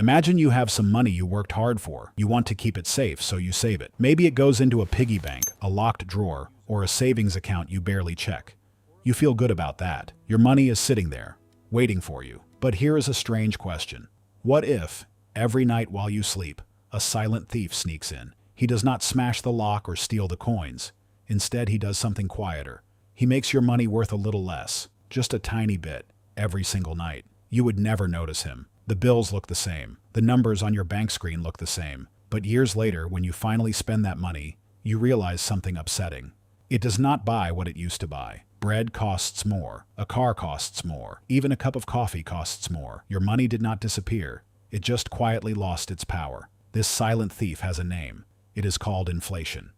Imagine you have some money you worked hard for. You want to keep it safe, so you save it. Maybe it goes into a piggy bank, a locked drawer, or a savings account you barely check. You feel good about that. Your money is sitting there, waiting for you. But here is a strange question. What if, every night while you sleep, a silent thief sneaks in? He does not smash the lock or steal the coins. Instead, he does something quieter. He makes your money worth a little less, just a tiny bit, every single night. You would never notice him. The bills look the same. The numbers on your bank screen look the same. But years later, when you finally spend that money, you realize something upsetting. It does not buy what it used to buy. Bread costs more. A car costs more. Even a cup of coffee costs more. Your money did not disappear. It just quietly lost its power. This silent thief has a name. It is called inflation.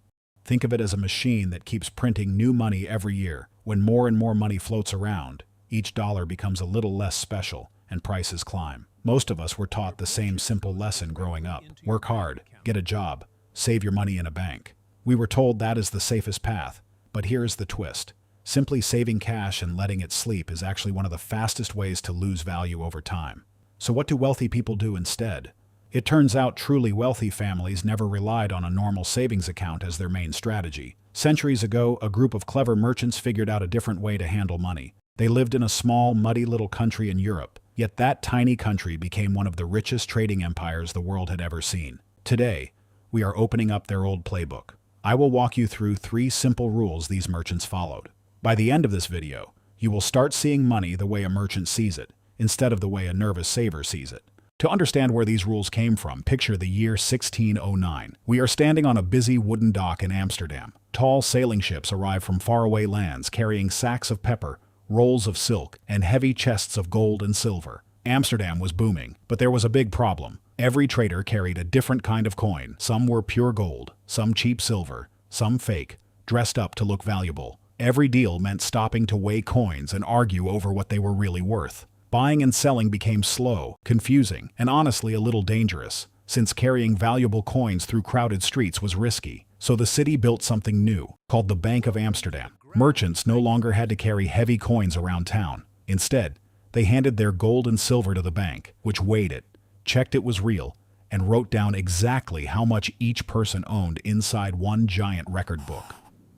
Think of it as a machine that keeps printing new money every year. When more and more money floats around, each dollar becomes a little less special, and prices climb. Most of us were taught the same simple lesson growing up. Work hard, get a job, save your money in a bank. We were told that is the safest path. But here is the twist. Simply saving cash and letting it sleep is actually one of the fastest ways to lose value over time. So what do wealthy people do instead? It turns out truly wealthy families never relied on a normal savings account as their main strategy. Centuries ago, a group of clever merchants figured out a different way to handle money. They lived in a small, muddy little country in Europe. Yet that tiny country became one of the richest trading empires the world had ever seen. Today, we are opening up their old playbook. I will walk you through 3 simple rules these merchants followed. By the end of this video, you will start seeing money the way a merchant sees it, instead of the way a nervous saver sees it. To understand where these rules came from, picture the year 1609. We are standing on a busy wooden dock in Amsterdam. Tall sailing ships arrive from faraway lands carrying sacks of pepper, rolls of silk, and heavy chests of gold and silver. Amsterdam was booming, but there was a big problem. Every trader carried a different kind of coin. Some were pure gold, some cheap silver, some fake, dressed up to look valuable. Every deal meant stopping to weigh coins and argue over what they were really worth. Buying and selling became slow, confusing, and honestly a little dangerous, since carrying valuable coins through crowded streets was risky. So the city built something new, called the Bank of Amsterdam. Merchants no longer had to carry heavy coins around town. Instead, they handed their gold and silver to the bank, which weighed it, checked it was real, and wrote down exactly how much each person owned inside one giant record book.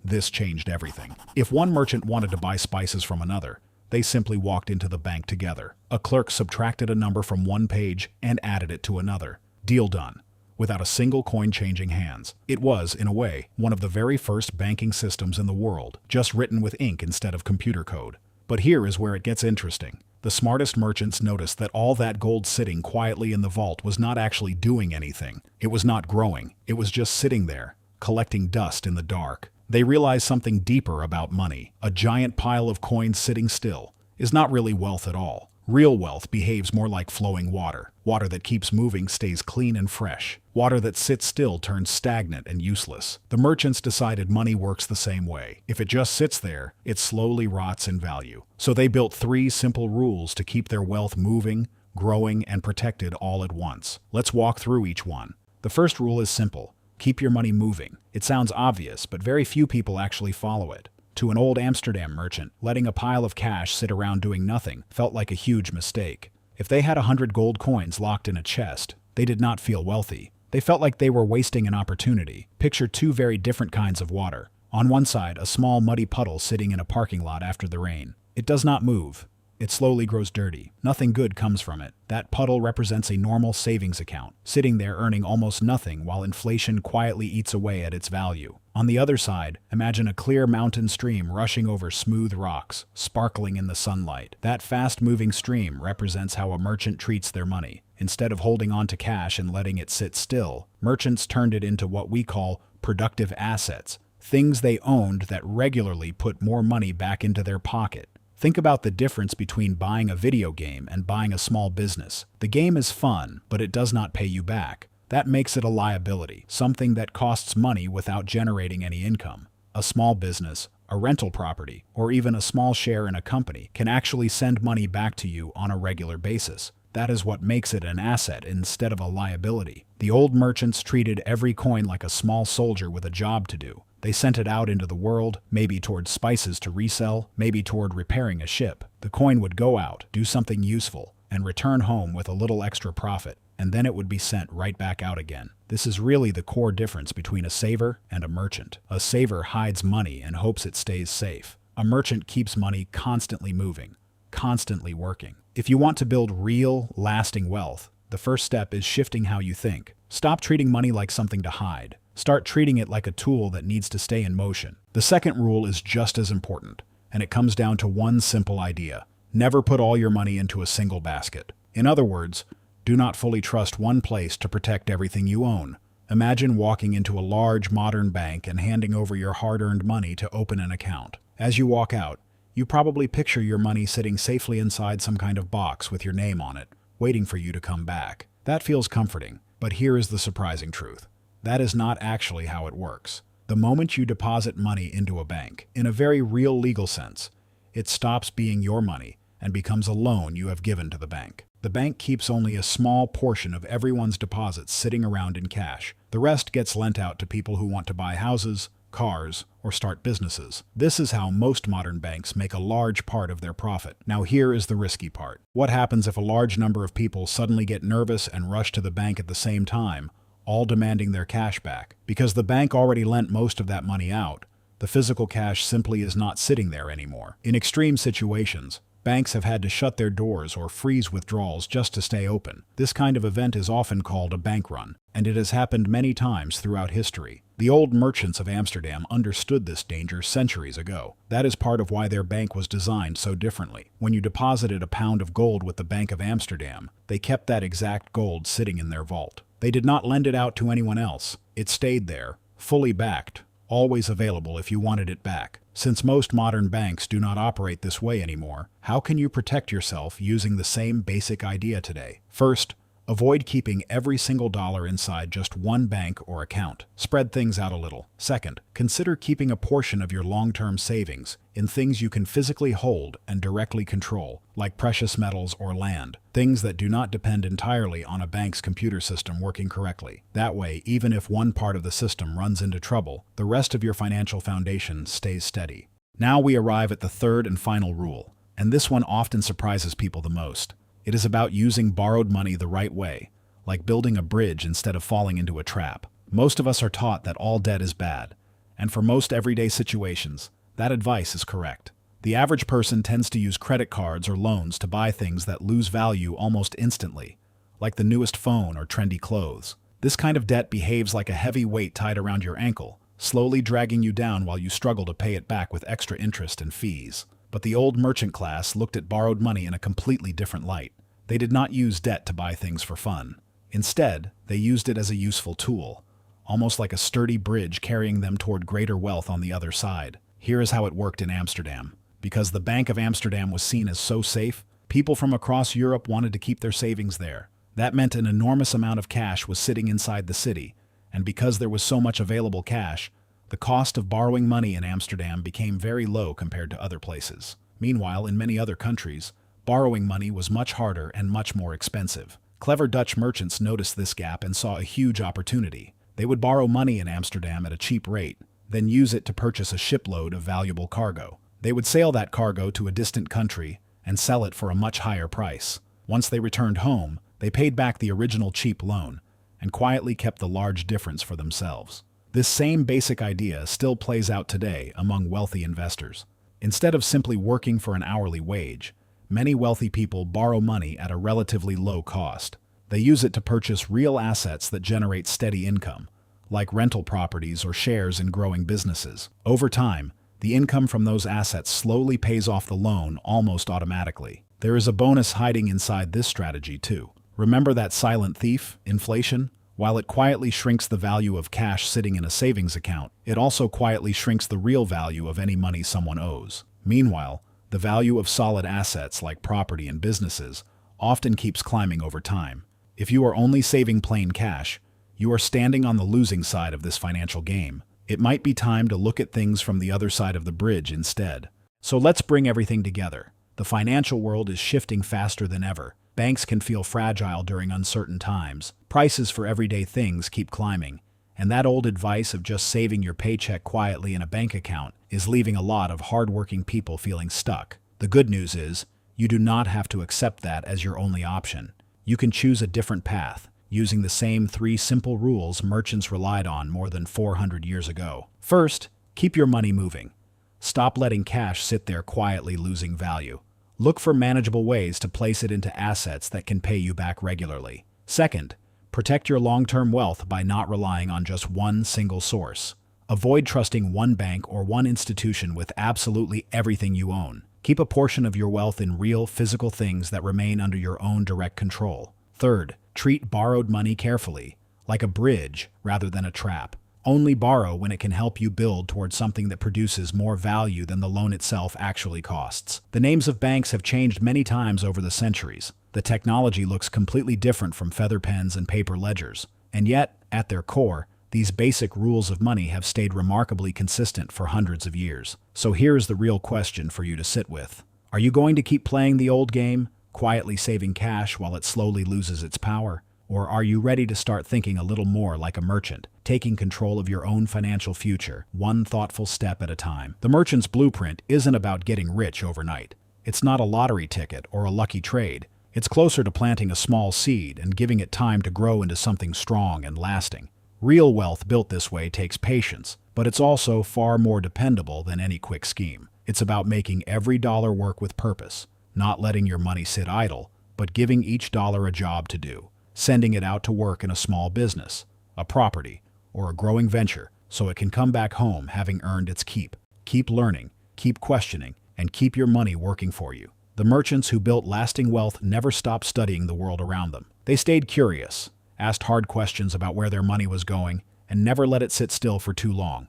This changed everything. If one merchant wanted to buy spices from another, they simply walked into the bank together. A clerk subtracted a number from one page and added it to another. Deal done, without a single coin changing hands. It was, in a way, one of the very first banking systems in the world, just written with ink instead of computer code. But here is where it gets interesting. The smartest merchants noticed that all that gold sitting quietly in the vault was not actually doing anything. It was not growing. It was just sitting there, collecting dust in the dark. They realized something deeper about money. A giant pile of coins sitting still is not really wealth at all. Real wealth behaves more like flowing water. Water that keeps moving stays clean and fresh. Water that sits still turns stagnant and useless. The merchants decided money works the same way. If it just sits there, it slowly rots in value. So they built 3 simple rules to keep their wealth moving, growing, and protected all at once. Let's walk through each one. The first rule is simple. Keep your money moving. It sounds obvious, but very few people actually follow it. To an old Amsterdam merchant, letting a pile of cash sit around doing nothing felt like a huge mistake. If they had 100 gold coins locked in a chest, they did not feel wealthy. They felt like they were wasting an opportunity. Picture 2 very different kinds of water. On one side, a small muddy puddle sitting in a parking lot after the rain. It does not move. It slowly grows dirty. Nothing good comes from it. That puddle represents a normal savings account, sitting there earning almost nothing while inflation quietly eats away at its value. On the other side, imagine a clear mountain stream rushing over smooth rocks, sparkling in the sunlight. That fast-moving stream represents how a merchant treats their money. Instead of holding on to cash and letting it sit still, merchants turned it into what we call productive assets, things they owned that regularly put more money back into their pocket. Think about the difference between buying a video game and buying a small business. The game is fun, but it does not pay you back. That makes it a liability, something that costs money without generating any income. A small business, a rental property, or even a small share in a company can actually send money back to you on a regular basis. That is what makes it an asset instead of a liability. The old merchants treated every coin like a small soldier with a job to do. They sent it out into the world, maybe toward spices to resell, maybe toward repairing a ship. The coin would go out, do something useful, and return home with a little extra profit. and then it would be sent right back out again. This is really the core difference between a saver and a merchant. A saver hides money and hopes it stays safe. A merchant keeps money constantly moving, constantly working. If you want to build real, lasting wealth, the first step is shifting how you think. Stop treating money like something to hide. Start treating it like a tool that needs to stay in motion. The second rule is just as important, and it comes down to one simple idea. Never put all your money into a single basket. In other words, do not fully trust one place to protect everything you own. Imagine walking into a large modern bank and handing over your hard-earned money to open an account. As you walk out, you probably picture your money sitting safely inside some kind of box with your name on it, waiting for you to come back. That feels comforting, but here is the surprising truth. That is not actually how it works. The moment you deposit money into a bank, in a very real legal sense, it stops being your money and becomes a loan you have given to the bank. The bank keeps only a small portion of everyone's deposits sitting around in cash. The rest gets lent out to people who want to buy houses, cars, or start businesses. This is how most modern banks make a large part of their profit. Now here is the risky part. What happens if a large number of people suddenly get nervous and rush to the bank at the same time, all demanding their cash back? Because the bank already lent most of that money out, the physical cash simply is not sitting there anymore. In extreme situations, banks have had to shut their doors or freeze withdrawals just to stay open. This kind of event is often called a bank run, and it has happened many times throughout history. The old merchants of Amsterdam understood this danger centuries ago. That is part of why their bank was designed so differently. When you deposited a pound of gold with the Bank of Amsterdam, they kept that exact gold sitting in their vault. They did not lend it out to anyone else. It stayed there, fully backed, always available if you wanted it back. Since most modern banks do not operate this way anymore, how can you protect yourself using the same basic idea today? First, avoid keeping every single dollar inside just one bank or account. Spread things out a little. Second, consider keeping a portion of your long-term savings in things you can physically hold and directly control, like precious metals or land, things that do not depend entirely on a bank's computer system working correctly. That way, even if one part of the system runs into trouble, the rest of your financial foundation stays steady. Now we arrive at the third and final rule, and this one often surprises people the most. It is about using borrowed money the right way, like building a bridge instead of falling into a trap. Most of us are taught that all debt is bad, and for most everyday situations, that advice is correct. The average person tends to use credit cards or loans to buy things that lose value almost instantly, like the newest phone or trendy clothes. This kind of debt behaves like a heavy weight tied around your ankle, slowly dragging you down while you struggle to pay it back with extra interest and fees. But the old merchant class looked at borrowed money in a completely different light. They did not use debt to buy things for fun. Instead, they used it as a useful tool, almost like a sturdy bridge carrying them toward greater wealth on the other side. Here is how it worked in Amsterdam. Because the Bank of Amsterdam was seen as so safe, people from across Europe wanted to keep their savings there. That meant an enormous amount of cash was sitting inside the city, and because there was so much available cash, the cost of borrowing money in Amsterdam became very low compared to other places. Meanwhile, in many other countries, borrowing money was much harder and much more expensive. Clever Dutch merchants noticed this gap and saw a huge opportunity. They would borrow money in Amsterdam at a cheap rate, then use it to purchase a shipload of valuable cargo. They would sail that cargo to a distant country and sell it for a much higher price. Once they returned home, they paid back the original cheap loan and quietly kept the large difference for themselves. This same basic idea still plays out today among wealthy investors. Instead of simply working for an hourly wage, many wealthy people borrow money at a relatively low cost. They use it to purchase real assets that generate steady income, like rental properties or shares in growing businesses. Over time, the income from those assets slowly pays off the loan almost automatically. There is a bonus hiding inside this strategy too. Remember that silent thief, inflation? While it quietly shrinks the value of cash sitting in a savings account, it also quietly shrinks the real value of any money someone owes. Meanwhile, the value of solid assets like property and businesses often keeps climbing over time. If you are only saving plain cash, you are standing on the losing side of this financial game. It might be time to look at things from the other side of the bridge instead. So let's bring everything together. The financial world is shifting faster than ever. Banks can feel fragile during uncertain times. Prices for everyday things keep climbing. And that old advice of just saving your paycheck quietly in a bank account is leaving a lot of hardworking people feeling stuck. The good news is, you do not have to accept that as your only option. You can choose a different path. using the same 3 simple rules merchants relied on more than 400 years ago. First, keep your money moving. Stop letting cash sit there quietly losing value. Look for manageable ways to place it into assets that can pay you back regularly. Second, protect your long-term wealth by not relying on just one single source. Avoid trusting one bank or one institution with absolutely everything you own. Keep a portion of your wealth in real, physical things that remain under your own direct control. Third, treat borrowed money carefully, like a bridge rather than a trap. Only borrow when it can help you build towards something that produces more value than the loan itself actually costs. The names of banks have changed many times over the centuries. The technology looks completely different from feather pens and paper ledgers. And yet, at their core, these basic rules of money have stayed remarkably consistent for hundreds of years. So here's the real question for you to sit with. Are you going to keep playing the old game, quietly saving cash while it slowly loses its power? Or are you ready to start thinking a little more like a merchant, taking control of your own financial future, one thoughtful step at a time? The merchant's blueprint isn't about getting rich overnight. It's not a lottery ticket or a lucky trade. It's closer to planting a small seed and giving it time to grow into something strong and lasting. Real wealth built this way takes patience, but it's also far more dependable than any quick scheme. It's about making every dollar work with purpose, not letting your money sit idle, but giving each dollar a job to do. Sending it out to work in a small business, a property, or a growing venture so it can come back home having earned its keep. Keep learning, keep questioning, and keep your money working for you. The merchants who built lasting wealth never stopped studying the world around them. They stayed curious, asked hard questions about where their money was going, and never let it sit still for too long.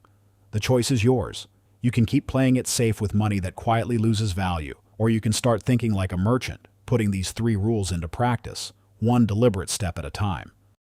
The choice is yours. You can keep playing it safe with money that quietly loses value, or you can start thinking like a merchant, putting these 3 rules into practice, one deliberate step at a time.